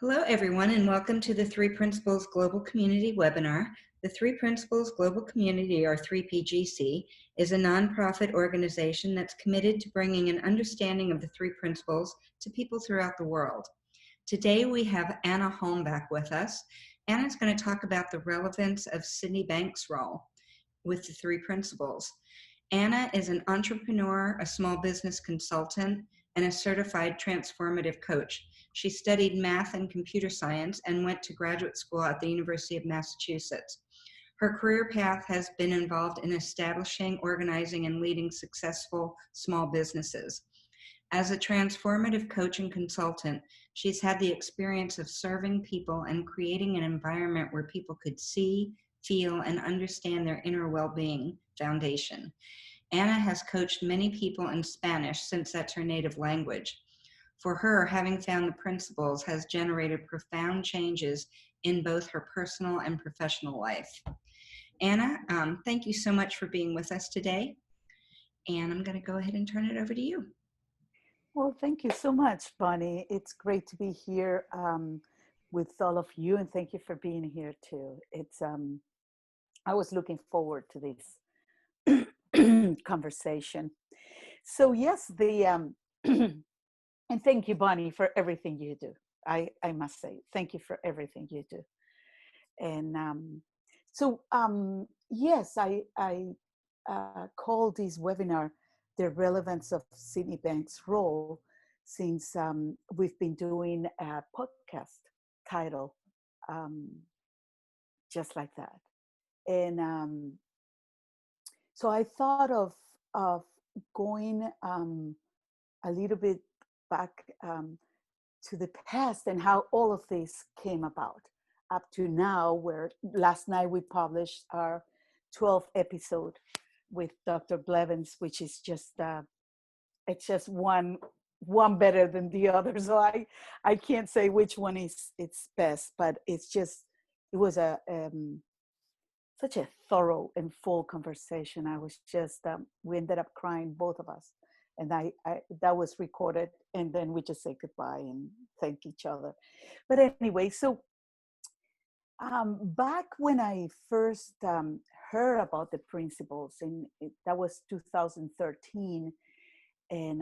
Hello, everyone, and welcome to the Three Principles Global Community webinar. The Three Principles Global Community, or 3PGC, is a nonprofit organization that's committed to bringing an understanding of the three principles to people throughout the world. Today, we have Anna Holmback with us. Anna's going to talk about the relevance of Sydney Banks' role with the three principles. Anna is an entrepreneur, a small business consultant, and a certified transformative coach. She studied math and computer science and went to graduate school at the University of Massachusetts. Her career path has been involved in establishing, organizing, and leading successful small businesses. As a transformative coach and consultant, she's had the experience of serving people and creating an environment where people could see, feel, and understand their inner well-being foundation. Anna has coached many people in Spanish since that's her native language. For her, having found the principles has generated profound changes in both her personal and professional life. Anna, thank you so much for being with us today. And I'm going to go ahead and turn it over to you. Well, thank you so much, Bonnie. It's great to be here with all of you, and thank you for being here too. I was looking forward to this conversation. So yes, and thank you, Bonnie, for everything you do. I must say, thank you for everything you do. And yes, I call this webinar the relevance of Sydney Banks' role, since we've been doing a podcast title just like that. And so I thought of going a little bit back to the past and how all of this came about up to now, where last night we published our 12th episode with Dr. Blevins, which is just it's just one better than the other. So I can't say which one is it's best, but it was a such a thorough and full conversation. I was just we ended up crying, both of us, and I that was recorded, and then we just say goodbye and thank each other. But anyway, so back when I first heard about the principles, that was 2013, and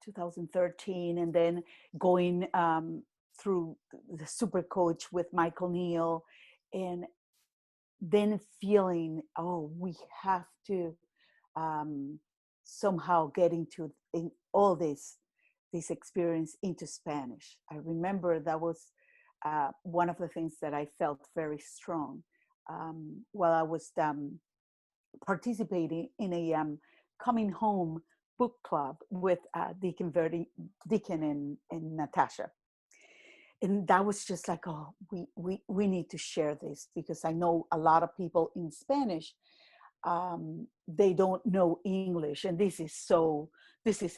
2013, and then going through the super coach with Michael Neal, and then feeling, oh, we have to somehow get into all this experience into Spanish. I remember that was one of the things that I felt very strong while I was participating in a coming home book club with Deacon and Natasha. And that was just like, oh, we need to share this, because I know a lot of people in Spanish, they don't know English. And this is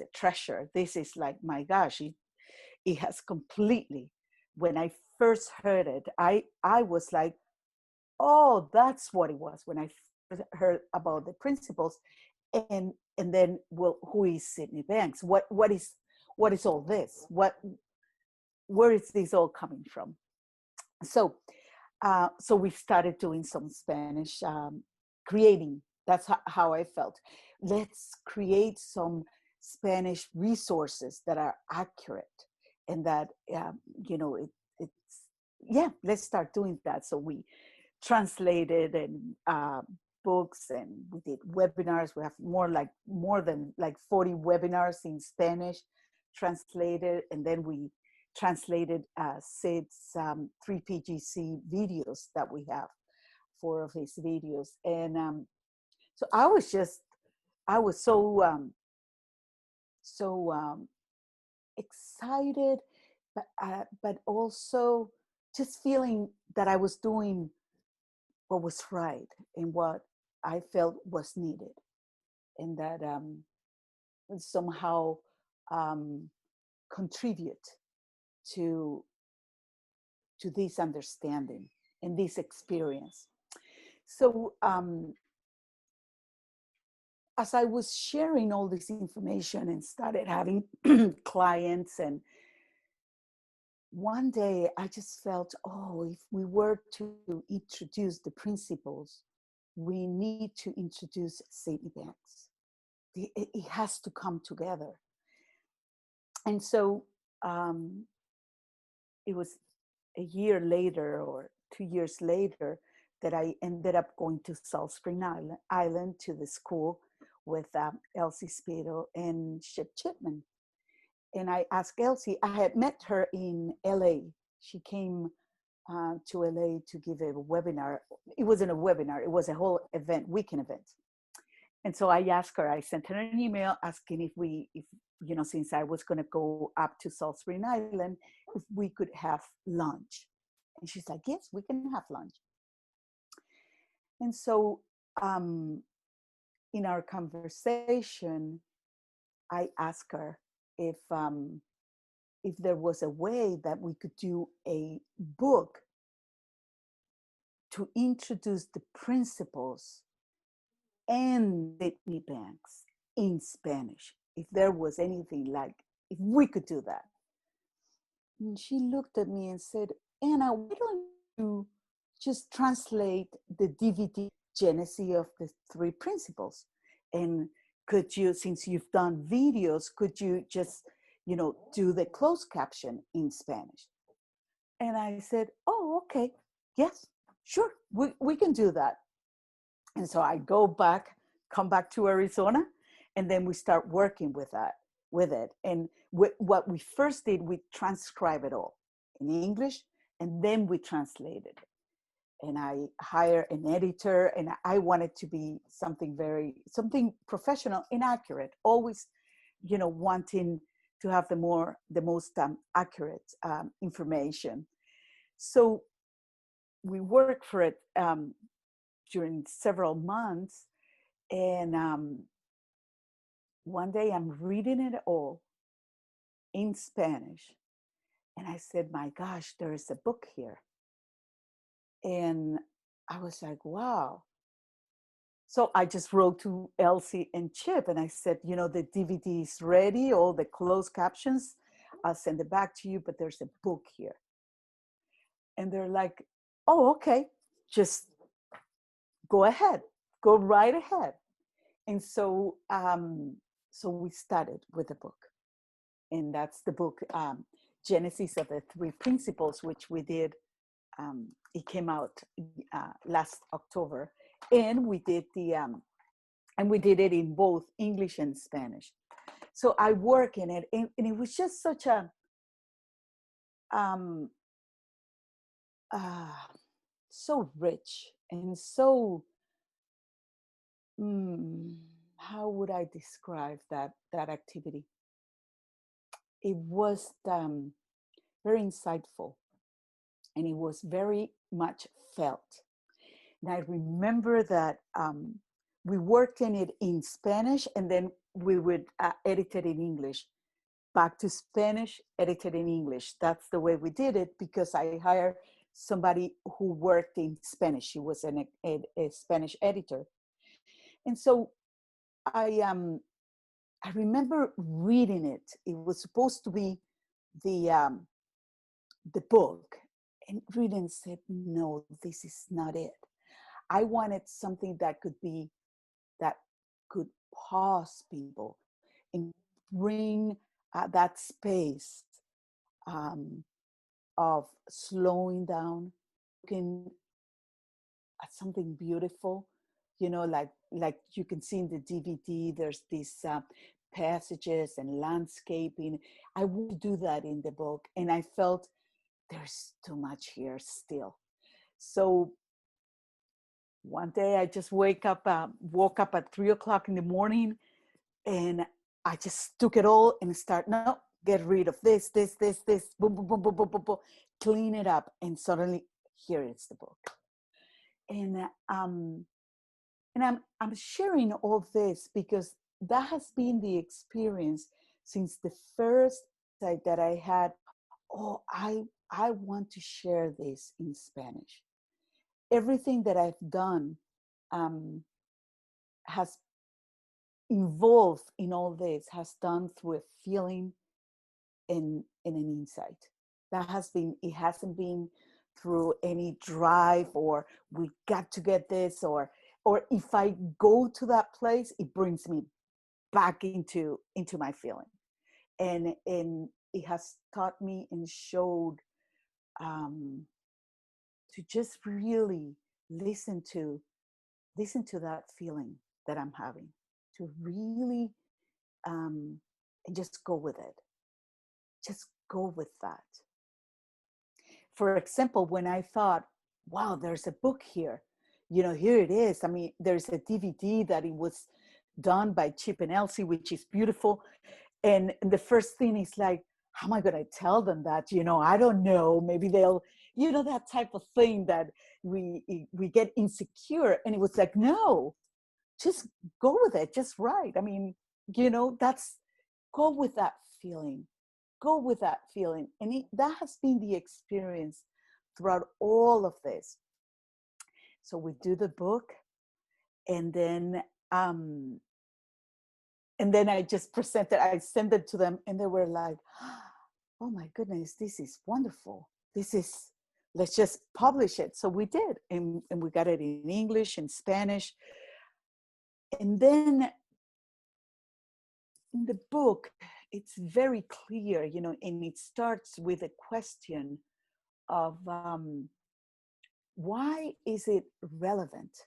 a treasure. This is like, my gosh, it has completely, when I first heard it, I was like, oh, that's what it was when I first heard about the principles. And then, well, who is Sydney Banks? What is all this? Where is this all coming from? So we started doing some Spanish creating. That's how I felt. Let's create some Spanish resources that are accurate, and that let's start doing that. So we translated and books, and we did webinars. We have more than 40 webinars in Spanish translated, and then we translated Sid's 3PGC videos that we have, 4 of his videos. And so I was so excited, but also just feeling that I was doing what was right and what I felt was needed, and that somehow contribute to this understanding and this experience. So as I was sharing all this information and started having clients and one day I just felt, oh, if we were to introduce the principles, we need to introduce Sadie Banks. It has to come together. And so um, it was a year later or 2 years later that I ended up going to Salt Spring Island to the school with Elsie Spito and Chip Chipman. And I asked Elsie, I had met her in LA. She came to LA to give a webinar. It wasn't a webinar, it was a whole event, weekend event. And so I asked her, I sent her an email asking if since I was going to go up to Salt Spring Island, if we could have lunch. And she's like, yes, we can have lunch. And so in our conversation, I asked her if there was a way that we could do a book to introduce the principles and Whitney Banks in Spanish. If there was anything like, if we could do that. And she looked at me and said, Anna, why don't you just translate the DVD Genesis of the Three Principles? And could you, since you've done videos, could you just, do the closed caption in Spanish? And I said, oh, okay, yes, sure, we can do that. And so I come back to Arizona, and then we start working with it. And what we first did, we transcribe it all in English, and then we translated it. And I hired an editor, and I wanted to be something professional and accurate, always, wanting to have the most accurate information. So we worked for it during several months. And one day I'm reading it all in Spanish. And I said, my gosh, there is a book here. And I was like, wow. So I just wrote to Elsie and Chip and I said, the DVD is ready, all the closed captions. I'll send it back to you, but there's a book here. And they're like, oh, okay, just go ahead, go right ahead. And so, so we started with the book. And that's the book, Genesis of the Three Principles, which we did. It came out last October. And we did it in both English and Spanish. So I work in it, and it was just such a so rich and so how would I describe that activity? It was very insightful, and it was very much felt. And I remember that we worked in it in Spanish, and then we would edit it in English. Back to Spanish, edited in English. That's the way we did it, because I hired somebody who worked in Spanish. She was a Spanish editor. And so I remember reading it. It was supposed to be the book, and reading said, no, this is not it. I wanted something that could pause people and bring that space of slowing down, looking at something beautiful, like you can see in the DVD, there's these passages and landscaping. I want to do that in the book, and I felt there's too much here still. So one day I just woke up at 3:00 in the morning, and I just took it all and get rid of this, boom, boom, boom, boom, boom, boom, boom, clean it up, and suddenly here is the book. And I'm sharing all this because that has been the experience since the first day that I had. Oh, I want to share this in Spanish. Everything that I've done has involved in all this, has done through a feeling and an insight. It hasn't been through any drive or we got to get this, or if I go to that place, it brings me back into my feeling. And it has taught me and showed to just really listen to that feeling that I'm having, to really and just go with it. Just go with that. For example, when I thought, wow, there's a book here, here it is. I mean, there's a DVD that it was done by Chip and Elsie, which is beautiful. And the first thing is like, how am I going to tell them that? I don't know. Maybe they'll, that type of thing that we get insecure. And it was like, no, just go with it. Just write. I mean, go with that feeling. Go with that feeling. And that has been the experience throughout all of this. So we do the book, and then I just I sent it to them, and they were like, oh my goodness, this is wonderful. Let's just publish it. So we did, and we got it in English and Spanish. And then in the book, it's very clear, and it starts with a question of why is it relevant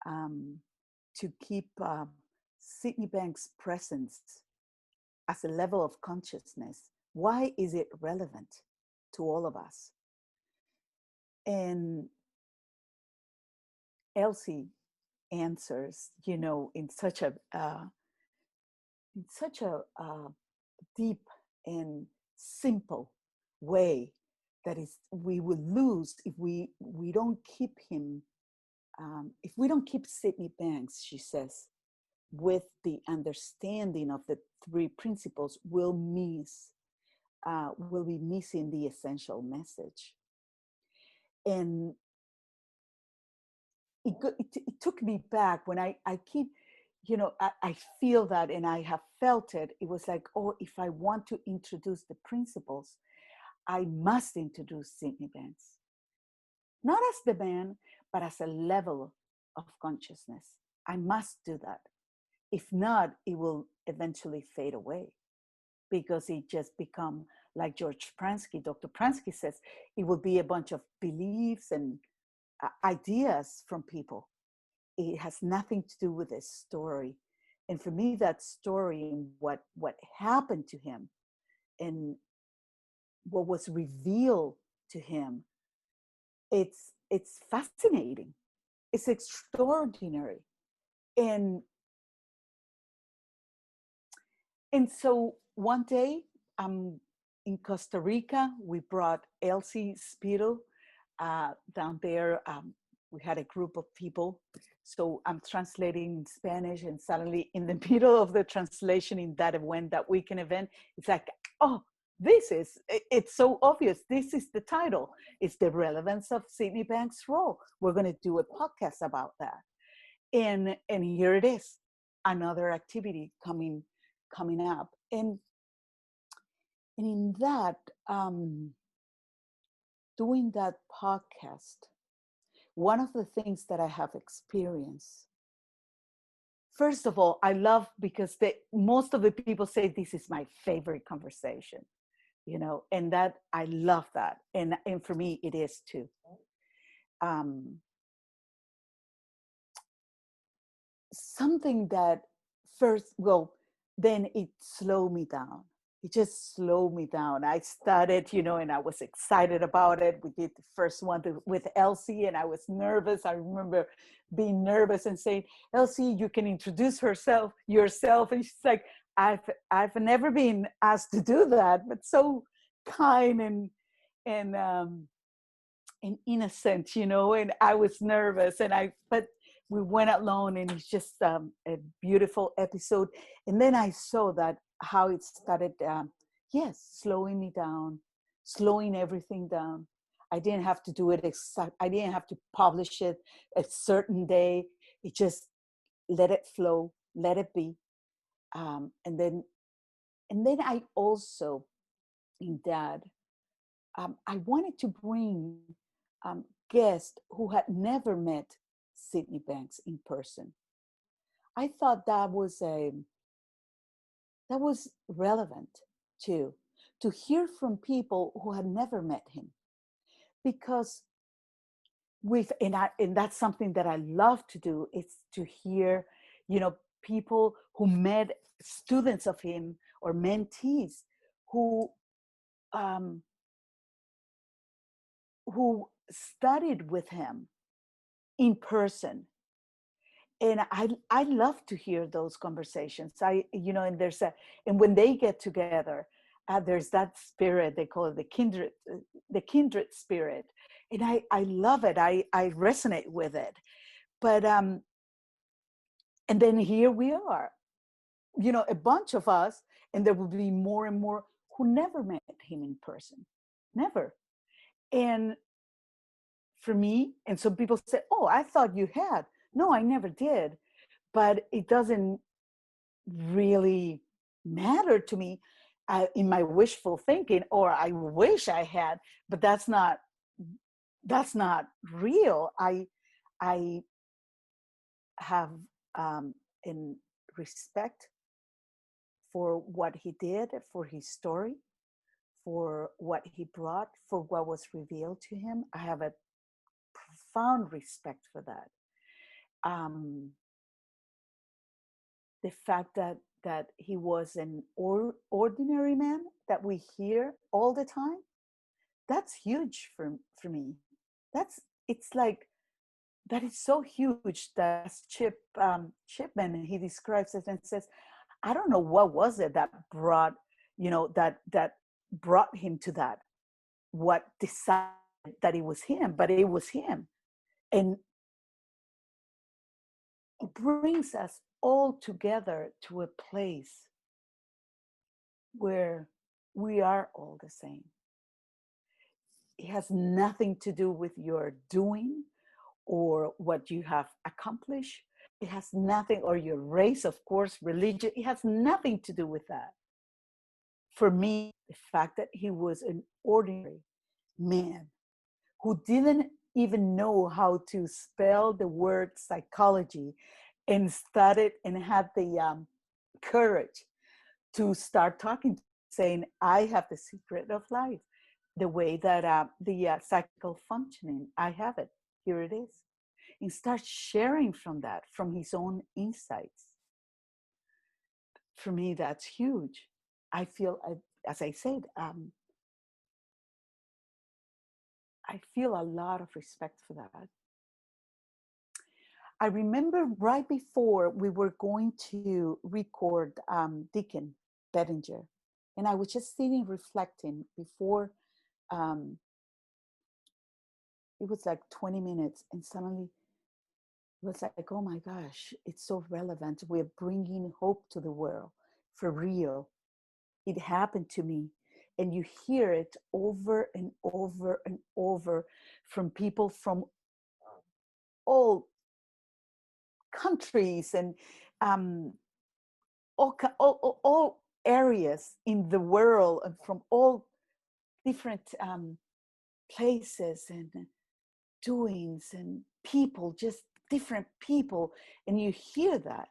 to keep Sydney Banks' presence as a level of consciousness? Why is it relevant to all of us? And Elsie answers, in such a deep and simple way that we will lose if we don't keep him. If we don't keep Sydney Banks, she says, with the understanding of the three principles, we'll be missing the essential message. And it took me back when I keep, I feel that, and I have felt it. It was like, oh, if I want to introduce the principles, I must introduce Sydney Banks. Not as the man, but as a level of consciousness. I must do that. If not, it will eventually fade away, because it just become like George Pransky. Dr. Pransky says it will be a bunch of beliefs and ideas from people. It has nothing to do with this story. And for me, that story and what happened to him and what was revealed to him, it's fascinating. It's extraordinary. And so one day, in Costa Rica, we brought Elsie Spiro down there. We had a group of people. So I'm translating in Spanish, and suddenly in the middle of the translation in that weekend event, it's like, oh, it's so obvious. This is the title. It's the relevance of Sydney Banks' role. We're going to do a podcast about that. And here it is, another activity coming up. And in that, doing that podcast, one of the things that I have experienced, first of all, I love, because most of the people say this is my favorite conversation, and that I love that. And for me, it is too. Something that then it slowed me down. It just slowed me down. I started, and I was excited about it. We did the first one with Elsie, and I was nervous. I remember being nervous and saying, Elsie, you can introduce yourself. And she's like, I've never been asked to do that, but so kind and innocent, and I was nervous, but we went alone, and it's just a beautiful episode. And then I saw that how it started, slowing me down, slowing everything down. I didn't have to do it I didn't have to publish it a certain day. It just let it flow, let it be. And then I also, in that, I wanted to bring guests who had never met Sydney Banks in person. I thought that was relevant too, to hear from people who had never met him, because and that's something that I love to do, is to hear, people who met students of him or mentees who um, who studied with him in person. And I love to hear those conversations. And when they get together, there's that spirit, they call it the kindred spirit. And I love it. I resonate with it. But and then here we are, a bunch of us, and there will be more and more who never met him in person, never. And for me, and some people say, oh, I thought you had. No, I never did. But it doesn't really matter to me in my wishful thinking, or I wish I had, but that's not real. I have in respect for what he did, for his story, for what he brought, for what was revealed to him. I have a profound respect for that. The fact that he was an ordinary man that we hear all the time, that's huge for me. It's like, that is so huge that Chipman, he describes it and says, I don't know what was it that brought, that brought him to that, what decided that it was him, but it was him. And it brings us all together to a place where we are all the same. It has nothing to do with your doing or what you have accomplished. It has nothing, or your race, of course, religion. It has nothing to do with that. For me, the fact that he was an ordinary man who didn't even know how to spell the word psychology, and started and had the courage to start talking, saying, I have the secret of life, the way that the psychical functioning, I have it, here it is. And start sharing from that, from his own insights. For me, that's huge. I feel, as I said, I feel a lot of respect for that. I remember right before we were going to record Deacon Bettinger, and I was just sitting reflecting before, it was like 20 minutes, and suddenly it was like, oh my gosh, it's so relevant. We're bringing hope to the world, for real. It happened to me. And you hear it over and over and over from people from all countries and all areas in the world, and from all different places and doings and people, just different people. And you hear that.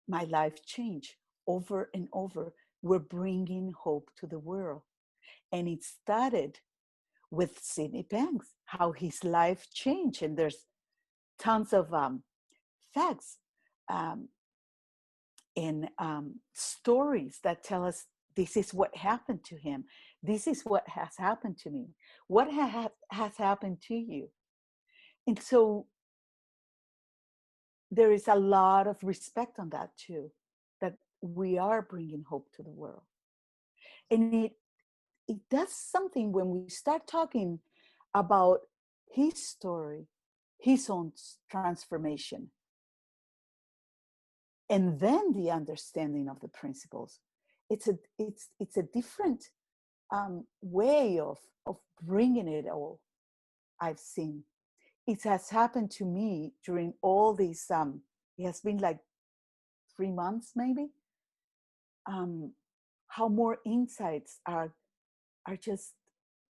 My life changed over and over. We're bringing hope to the world. And it started with Sidney Banks, how his life changed. And there's tons of facts and stories that tell us this is what happened to him. This is what has happened to me. What has happened to you? And so there is a lot of respect on that too, that we are bringing hope to the world. And it does something when we start talking about his story, his own transformation, and then the understanding of the principles. It's a different way of bringing it all. I've seen it has happened to me during all these. It has been like 3 months, maybe. How more insights are just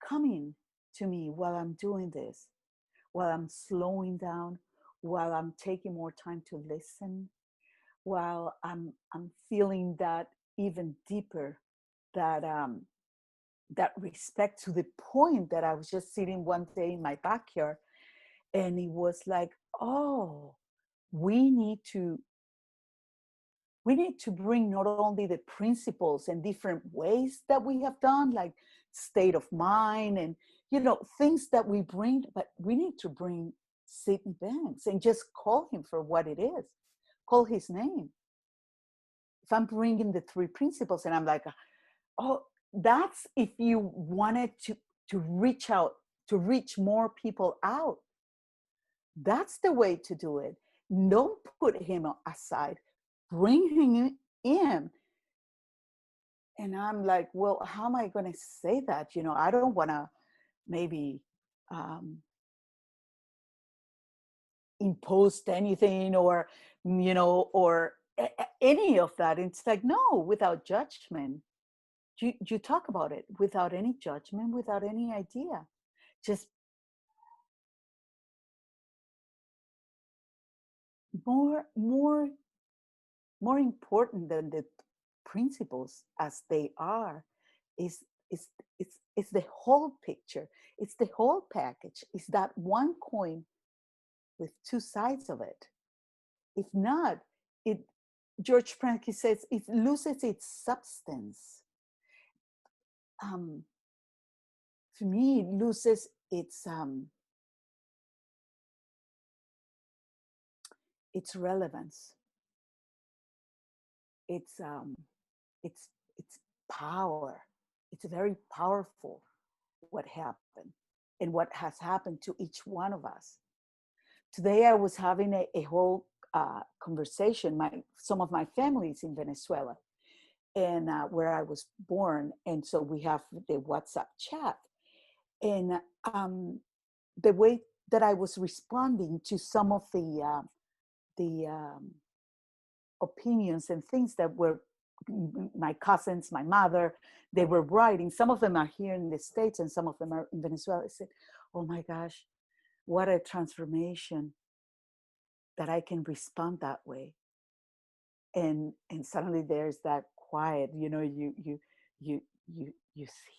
coming to me while I'm doing this, while I'm slowing down, while I'm taking more time to listen, while I'm feeling that even deeper, that that respect, to the point that I was just sitting one day in my backyard, and it was like, oh, we need to bring not only the principles and different ways that we have done, like state of mind and things that we bring, but we need to bring Sidney Banks and just call him for what it is, call his name. If I'm bringing the three principles and I'm like, oh, that's if you wanted to reach out, to reach more people out. That's the way to do it. Don't put him aside. Bring him in. And I'm like, well, how am I going to say that? I don't want to maybe impose anything or, or any of that. It's like, no, without judgment. You talk about it without any judgment, without any idea. Just more important than the principles as they are is it's the whole picture. It's the whole package. It's that one coin with two sides of it. If not, it George Franke says it loses its substance. For me, it loses its relevance. Its power. It's very powerful what happened and what has happened to each one of us. Today, I was having a whole conversation. Some of my family is in Venezuela, and where I was born, and so we have the WhatsApp chat. And the way that I was responding to some of the opinions and things that were my cousins, my mother, they were writing. Some of them are here in the States and some of them are in Venezuela. I said, oh my gosh, what a transformation that I can respond that way. And suddenly there's that quiet, you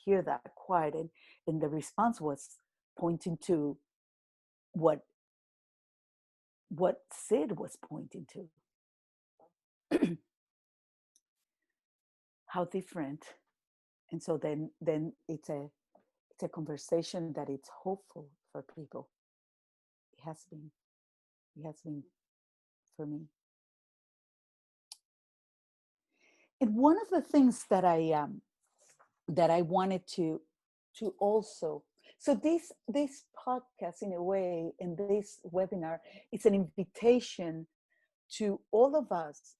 hear that quiet, and the response was pointing to what Sid was pointing to. How different. And so then it's a conversation that it's hopeful for people. It has been for me. And one of the things that I wanted to also, so this podcast in a way, and this webinar, it's an invitation to all of us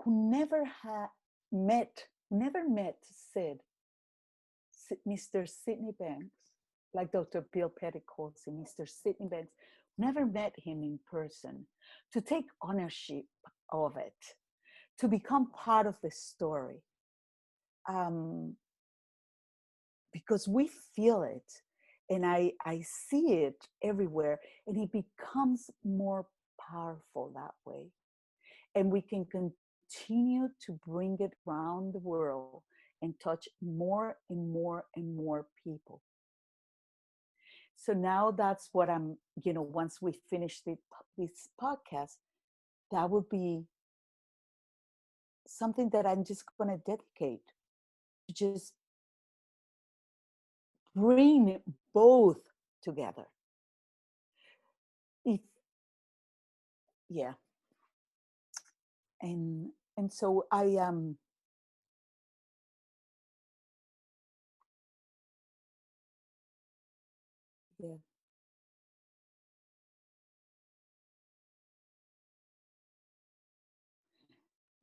who never met Sid, Mr. Sidney Banks, like Dr. Bill Pettit calls him, Mr. Sidney Banks, never met him in person, to take ownership of it, to become part of the story. Because we feel it, and I see it everywhere, and it becomes more powerful that way. And we can continue to bring it around the world and touch more and more and more people. So now that's what I'm, once we finish this podcast, that would be something that I'm just going to dedicate to just bring both together. Yeah. And so I yeah.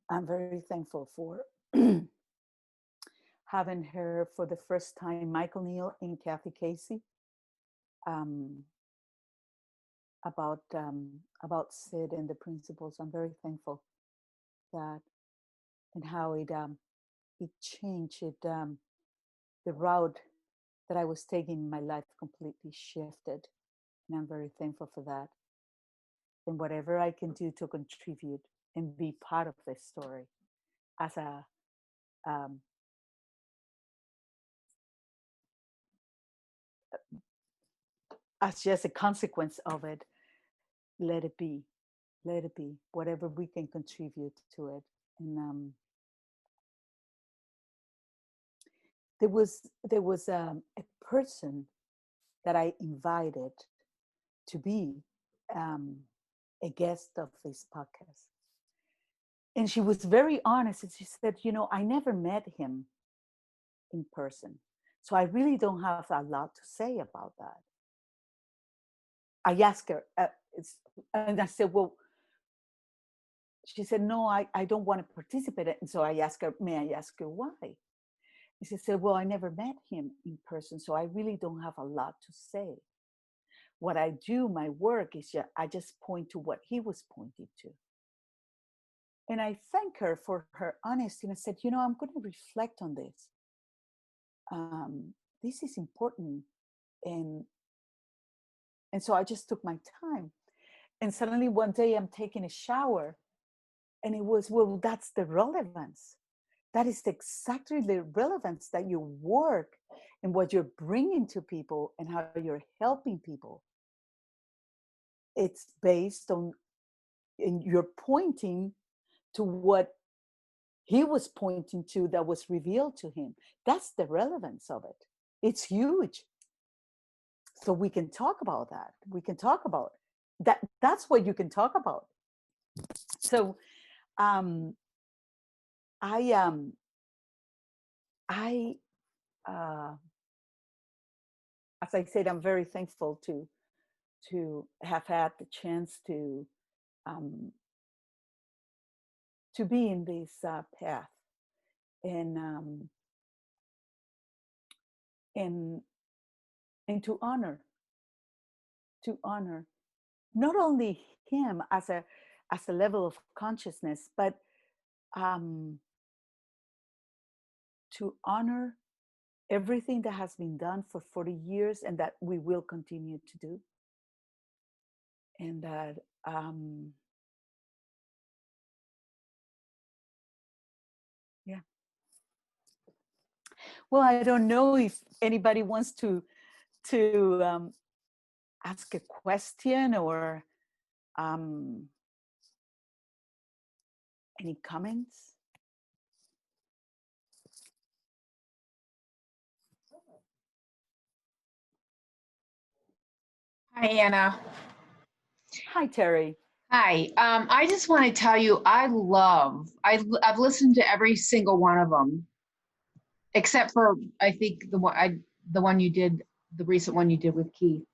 I'm very thankful for having her for the first time, Michael Neal and Kathy Casey, about Sid and the principles. I'm very thankful that, and how it changed it. the route that I was taking in my life completely shifted. And I'm very thankful for that. And whatever I can do to contribute and be part of this story as a um, as just a consequence of it, let it be. Let it be. Whatever we can contribute to it. And there was a person that I invited to be a guest of this podcast. And she was very honest. And she said, I never met him in person. So I really don't have a lot to say about that. I asked her, and I said, well, she said, no, I don't want to participate. And so I asked her, may I ask her why? And she said, well, I never met him in person. So I really don't have a lot to say. What I do, my work is I just point to what he was pointing to. And I thank her for her honesty. And I said, I'm going to reflect on this. This is important. And so I just took my time. And suddenly one day I'm taking a shower. And it was, well, that's the relevance. That is exactly the relevance, that your work and what you're bringing to people and how you're helping people. It's based on, and you're pointing to what he was pointing to that was revealed to him. That's the relevance of it. It's huge. So we can talk about that. We can talk about that. That's what you can talk about. So I as I said, I'm very thankful to have had the chance to be in this path, and to honor not only him as a level of consciousness, but to honor everything that has been done for 40 years and that we will continue to do. And that yeah. Well, I don't know if anybody wants to ask a question or any comments. Hi, Anna. Hi, Terry. Hi. I just want to tell you, I've listened to every single one of them, except for I think the one you did, the recent one you did with Keith,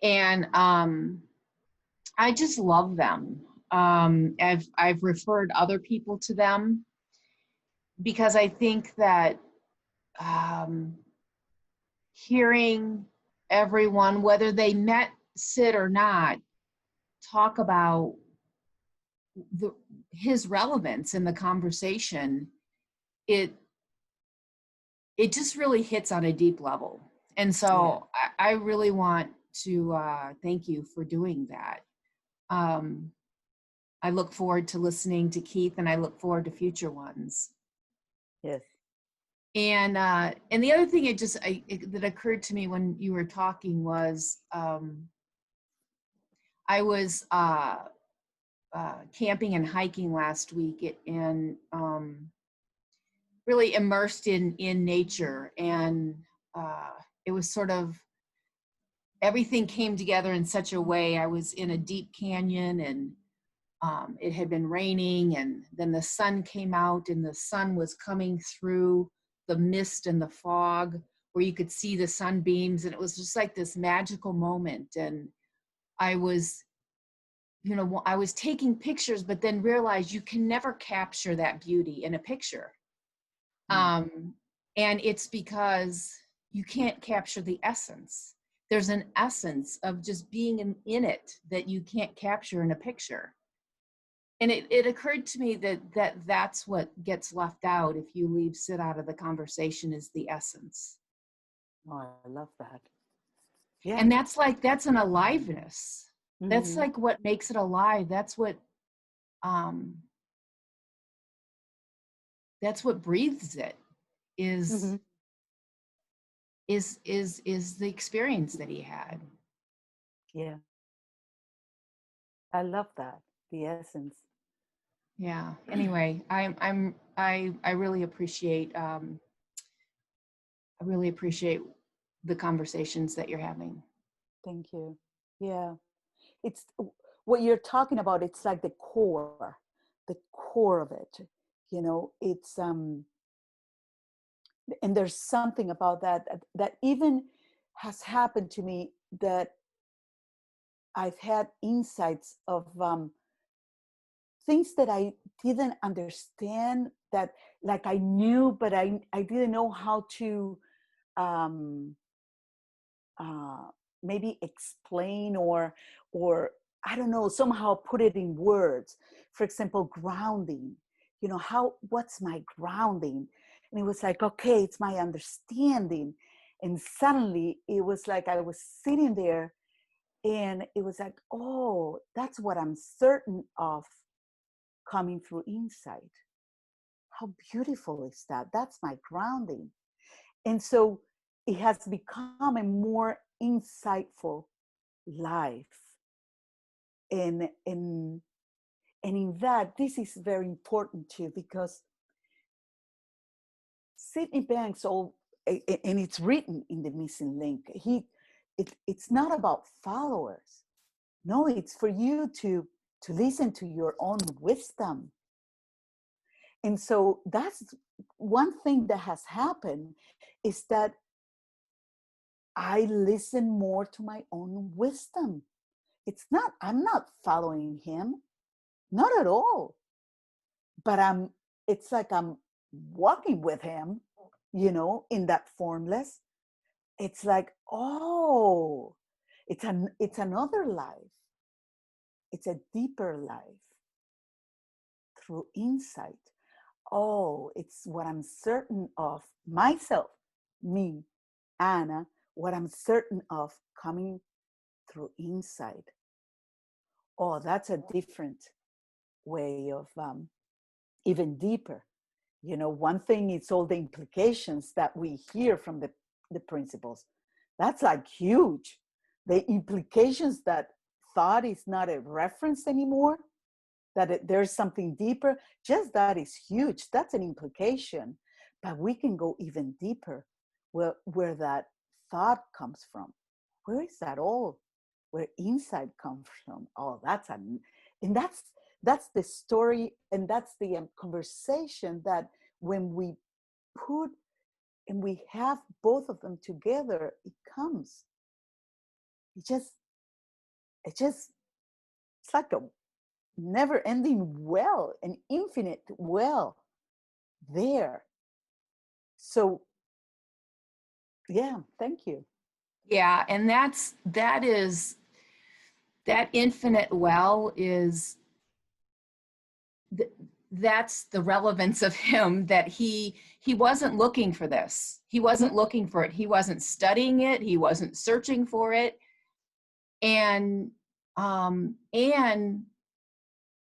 and I just love them. I've referred other people to them because I think that hearing everyone, whether they met Sid or not, talk about his relevance in the conversation, it just really hits on a deep level. And so yeah. I really want to thank you for doing that. I look forward to listening to Keith, and I look forward to future ones. Yes. And the other thing that occurred to me when you were talking was I was camping and hiking last week, and really immersed in nature, and it was sort of, everything came together in such a way. I was in a deep canyon, and it had been raining, and then the sun came out, and the sun was coming through the mist and the fog where you could see the sunbeams, and it was just like this magical moment. And I was taking pictures, but then realized you can never capture that beauty in a picture. And it's because you can't capture the essence. There's an essence of just being in it that you can't capture in a picture. it occurred to me that's what gets left out if you leave sit out of the conversation, is the essence. Oh, I love that. Yeah. And that's an aliveness. That's Mhm. like what makes it alive. That's what breathes it, is Mhm. is the experience that he had. Yeah. I love that. The essence. Yeah. Anyway, I really appreciate the conversations that you're having. Thank you. Yeah. It's what you're talking about. It's like the core of it. It's and there's something about that even has happened to me, that I've had insights of things that I didn't understand, that like I knew, but I didn't know how to um, uh, maybe explain or I don't know, somehow put it in words. For example, grounding. What's my grounding? And it was like, okay, it's my understanding. And suddenly it was like I was sitting there, and it was like, oh, that's what I'm certain of coming through insight. How beautiful is that? That's my grounding. And so it has become a more insightful life. And in that, this is very important too, because Sydney Banks, and it's written in The Missing Link, it's not about followers. No, it's for you to listen to your own wisdom. And so that's one thing that has happened, is that I listen more to my own wisdom. I'm not following him, not at all. But it's like I'm walking with him, in that formless. It's like, oh, it's another life. It's a deeper life through insight. Oh, it's what I'm certain of myself, me, Anna, what I'm certain of coming through insight. Oh, that's a different way of even deeper. One thing is all the implications that we hear from the principles. That's like huge. The implications that thought is not a reference anymore, that there's something deeper, just that is huge. That's an implication. But we can go even deeper, where that thought comes from. Where is that all? Where insight comes from? Oh, and that's the story, and that's the conversation that when we put and we have both of them together, it comes. It just it's like a never-ending well, an infinite well there. So yeah, thank you. Yeah, and that infinite well is that's the relevance of him, that he wasn't looking for this. He wasn't looking for it. He wasn't studying it. He wasn't searching for it. And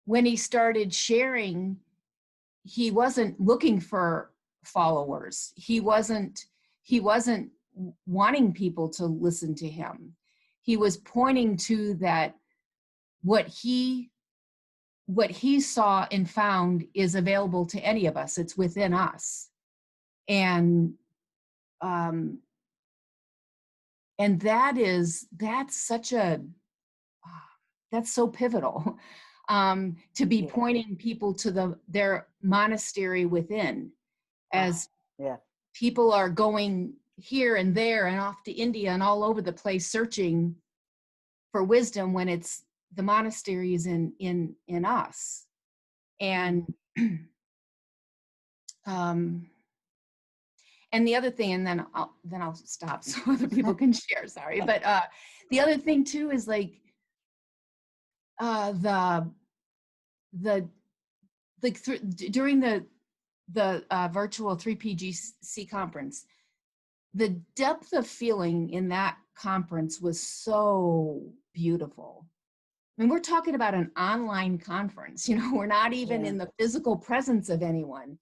when he started sharing, he wasn't looking for followers. He wasn't wanting people to listen to him. He was pointing to that what he saw and found is available to any of us. It's within us. And that's so pivotal, to be pointing people to their monastery within, as people are going here and there and off to India and all over the place searching for wisdom, when it's the monastery is in us. And and the other thing, and then I'll stop so other people can share. Sorry, but the other thing too is like the the like during the virtual 3PGC conference, the depth of feeling in that conference was so beautiful. I mean, we're talking about an online conference, we're not even in the physical presence of anyone.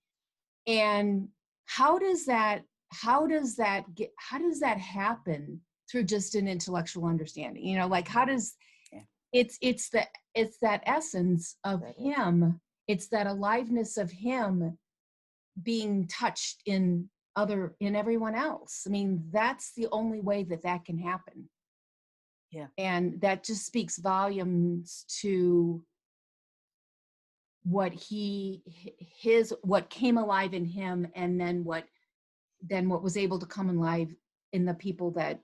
And how does that happen through just an intellectual understanding? Like how does it's that essence of him. It's that aliveness of him being touched in everyone else. I mean, that's the only way that can happen. Yeah. And that just speaks volumes to what came alive in him, and then what was able to come alive in the people that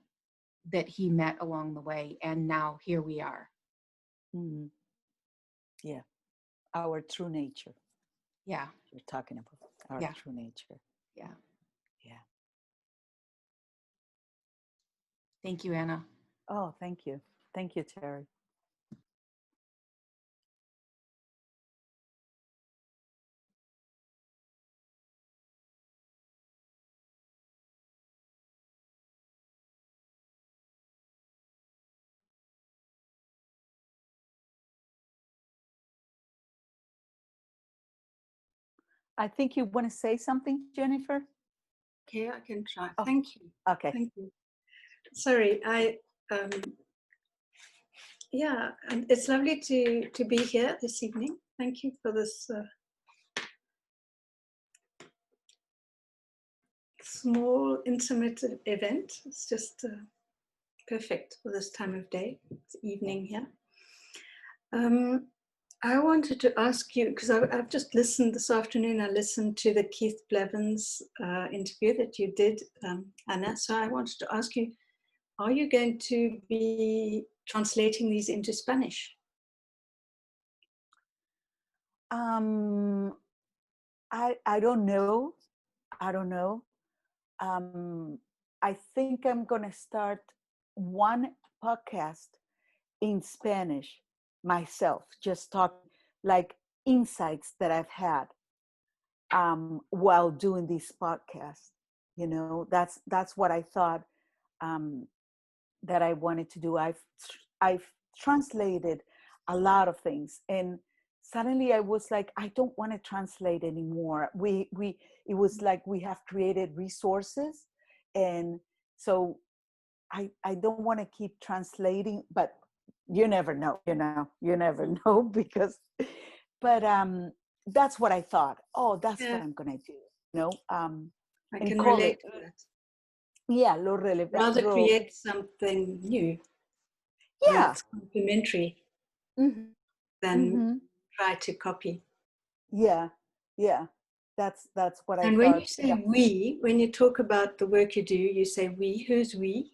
he met along the way. And now here we are. Mm-hmm. Yeah. Our true nature. Yeah. You're talking about our true nature. Yeah. Yeah. Thank you, Anna. Oh, thank you. Thank you, Terry. I think you want to say something, Jennifer? Okay, I can try. Oh, thank you. Okay. Thank you. Sorry, and it's lovely to be here this evening. Thank you for this small, intimate event. It's just perfect for this time of day. It's evening here. I wanted to ask you, because I've just listened this afternoon, I listened to the Keith Blevins interview that you did, Anna. So I wanted to ask you, are you going to be translating these into Spanish? I don't know. I think I'm going to start one podcast in Spanish myself, just talk like insights that I've had while doing this podcast. That's what I thought that I wanted to do. I've translated a lot of things, and suddenly I was like, I don't want to translate anymore. It was like we have created resources, and so I don't want to keep translating, but you never know, you never know but that's what I thought. Oh, that's what I'm gonna do, I and can call relate it. to that. Yeah, Rather create something new that's complementary than try to copy. Yeah, that's what I And thought. when you say we, when you talk about the work you do, you say we. Who's we?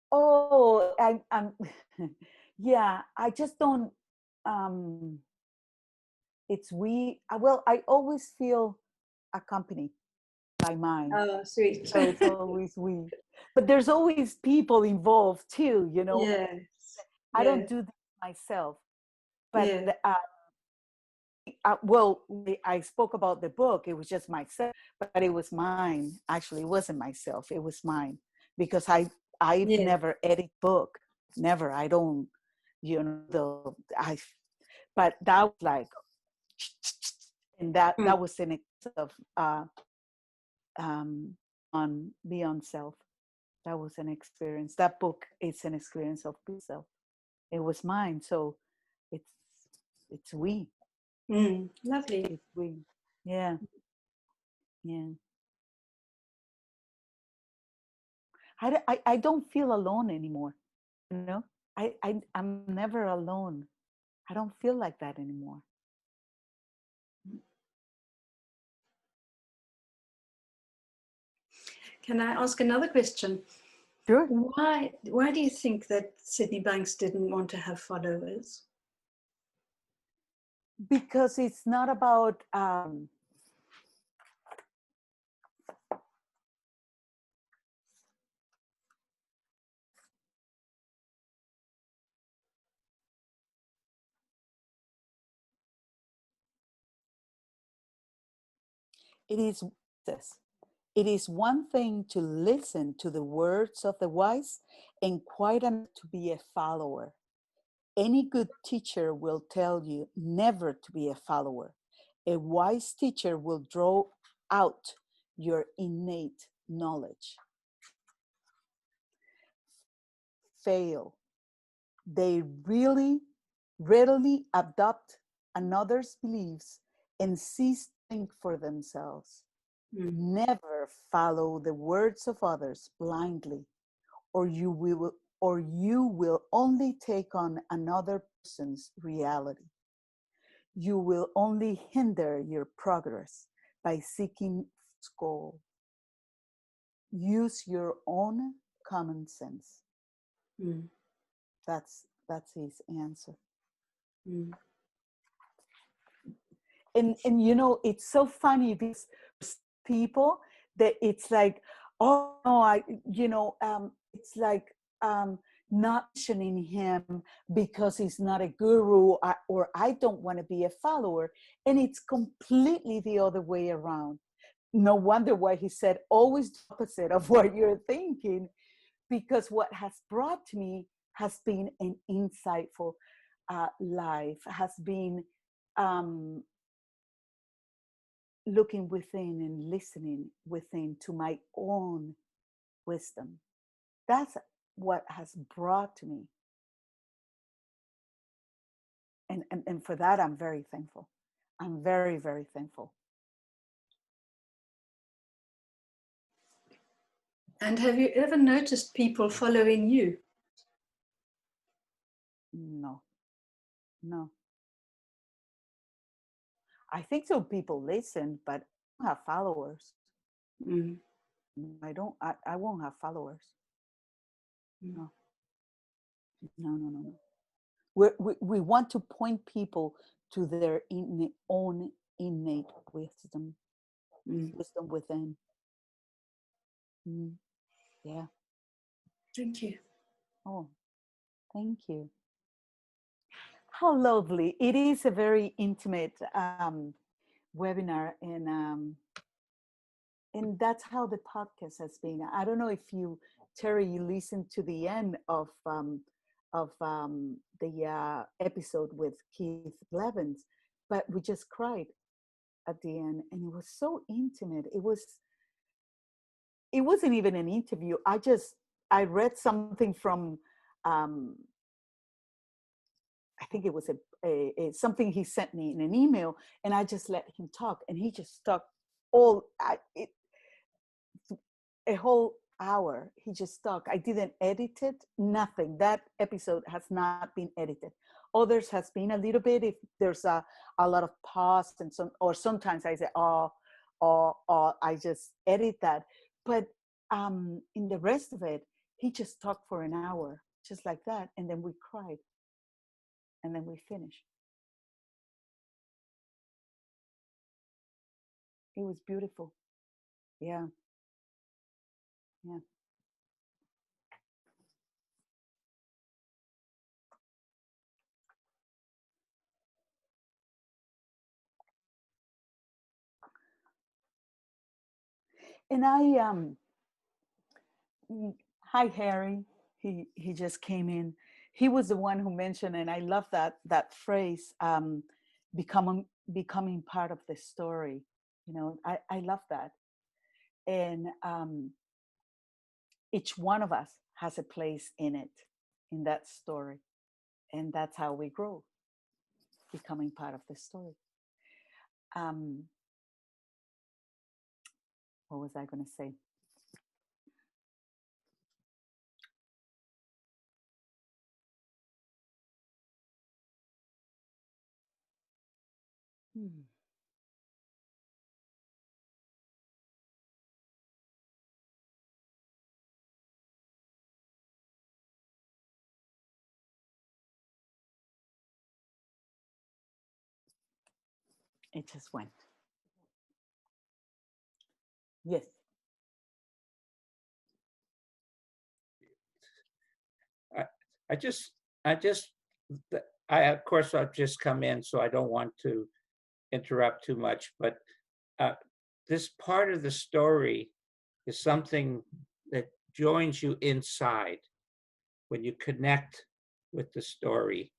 Oh, I'm yeah, I just don't it's we. Well, I always feel accompanied by mine. Oh, sweet. So it's always we. But there's always people involved too, Yes. I don't do this myself. But Yeah. well, I spoke about the book. It was just myself, but it was mine. Actually, it wasn't myself. It was mine because I've never edit book. Never. I don't. But that was like, and that was an of on Beyond Self. That was an experience. That book is an experience of self. It was mine, so it's we. Lovely. It's we. Yeah. I don't feel alone anymore. I'm never alone. I don't feel like that anymore. Can I ask another question? Sure. Why do you think that Sydney Banks didn't want to have followers? Because it's not about It is this. It is one thing to listen to the words of the wise, and quite another to be a follower. Any good teacher will tell you never to be a follower. A wise teacher will draw out your innate knowledge. Fail. They really readily adopt another's beliefs and cease to think for themselves. Never follow the words of others blindly, or you will only take on another person's reality. You will only hinder your progress by seeking goal. Use your own common sense. That's his answer. And you know, it's so funny because people that it's like, oh no, it's like not mentioning him because he's not a guru, or I don't want to be a follower. And it's completely the other way around. No wonder why he said always the opposite of what you're thinking, because what has brought to me has been an insightful life, has been looking within and listening within to my own wisdom. That's what has brought to me. And for that, I'm very thankful. I'm very, very thankful. And have you ever noticed people following you? No. I think so. People listen, but I don't have followers. I won't have followers. No. We want to point people to their own innate wisdom, wisdom within. Yeah. Thank you. Oh, thank you. How lovely. It is a very intimate webinar, and that's how the podcast has been. I don't know if you, Terry, you listened to the end of the episode with Keith Blevins, but we just cried at the end, and it was so intimate. It wasn't even an interview. I read something from I think it was something he sent me in an email, and I just let him talk, and he just talked a whole hour. He just talked. I didn't edit it, nothing. That episode has not been edited. Others has been a little bit, if there's a lot of pause, and sometimes I say, I just edit that. But in the rest of it, he just talked for an hour, just like that, and then we cried. And then we finished. It was beautiful. Yeah. And hi Harry. He just came in. He was the one who mentioned, and I love that phrase, becoming part of the story. You know, I love that. And each one of us has a place in it, in that story. And that's how we grow, becoming part of the story. What was I going to say? It just went. Yes. Of course, I've just come in, so I don't want to interrupt too much, but this part of the story is something that joins you inside when you connect with the story,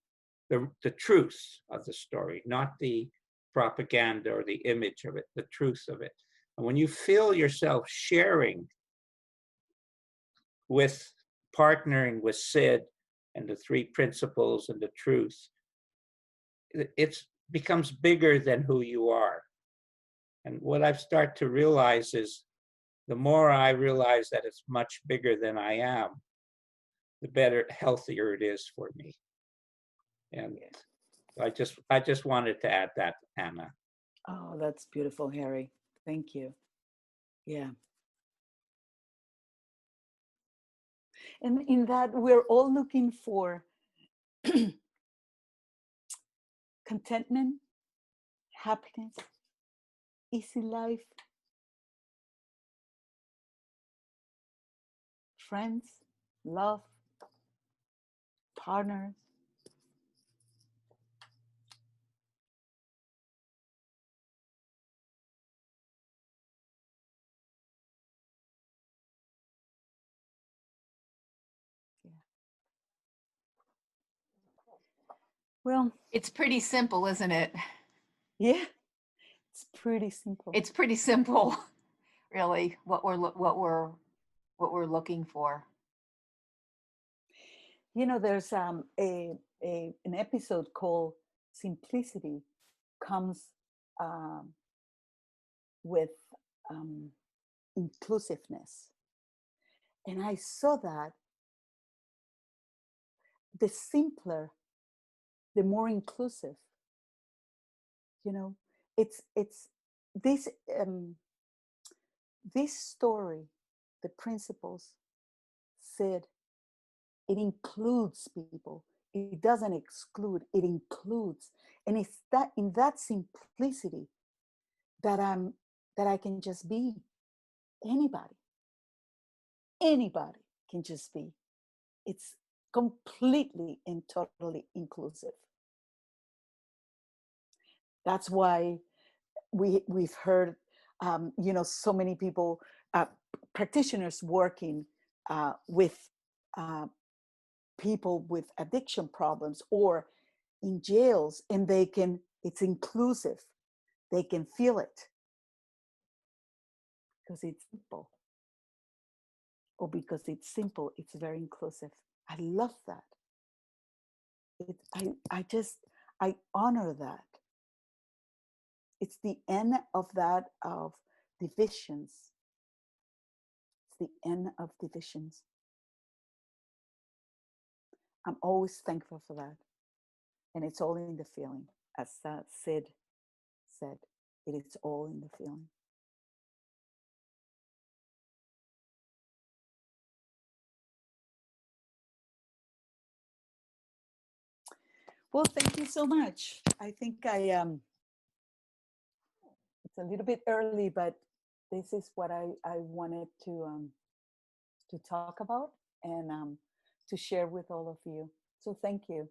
the truth of the story, not the propaganda or the image of it, the truth of it. And when you feel yourself sharing with, partnering with Sid and the three principles and the truth, it becomes bigger than who you are. And what I've started to realize is the more I realize that it's much bigger than I am, the better, healthier it is for me. And I just wanted to add that, Anna. Oh, that's beautiful, Harry. Thank you. Yeah. And in that, we're all looking for contentment, happiness, easy life, friends, love, partners. Yeah. Well, It's pretty simple, isn't it? yeah, it's pretty simple. It's pretty simple, really, what we're looking for. You know, there's an episode called "Simplicity Comes with Inclusiveness," and I saw that the simpler, the more inclusive. You know, it's this this story, the principles said it includes people. It doesn't exclude, it includes. And it's that in that simplicity that I can just be anybody. Anybody can just be. It's completely and totally inclusive. That's why we've heard you know, so many people, practitioners working with people with addiction problems or in jails, and it's inclusive. They can feel it because it's simple, or because it's simple, it's very inclusive. I love that. I honor that. It's the end of that, of divisions. It's the end of divisions. I'm always thankful for that. And it's all in the feeling. As Sid said, it is all in the feeling. Well, thank you so much. I think it's a little bit early, but this is what I wanted to talk about and to share with all of you. So thank you.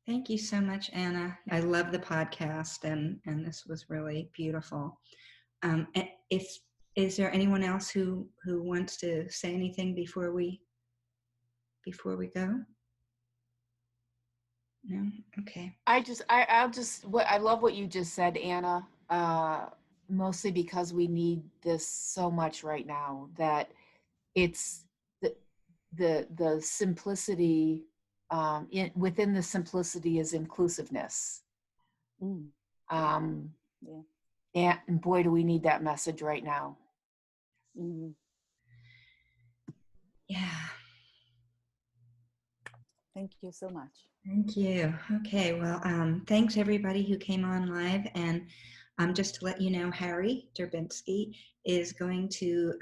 Thank you so much, Anna. I love the podcast, and this was really beautiful. Is there anyone else who wants to say anything before we go? No? Okay. I love what you just said, Anna. Mostly because we need this so much right now, that it's the simplicity, within the simplicity is inclusiveness. Yeah. And boy, do we need that message right now. Yeah. Thank you so much. Thank you. Okay, well, thanks everybody who came on live. And just to let you know, Harry Durbinski is going to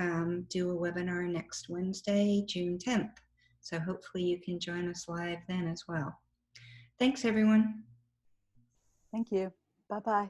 do a webinar next Wednesday, June 10th. So hopefully you can join us live then as well. Thanks, everyone. Thank you. Bye-bye.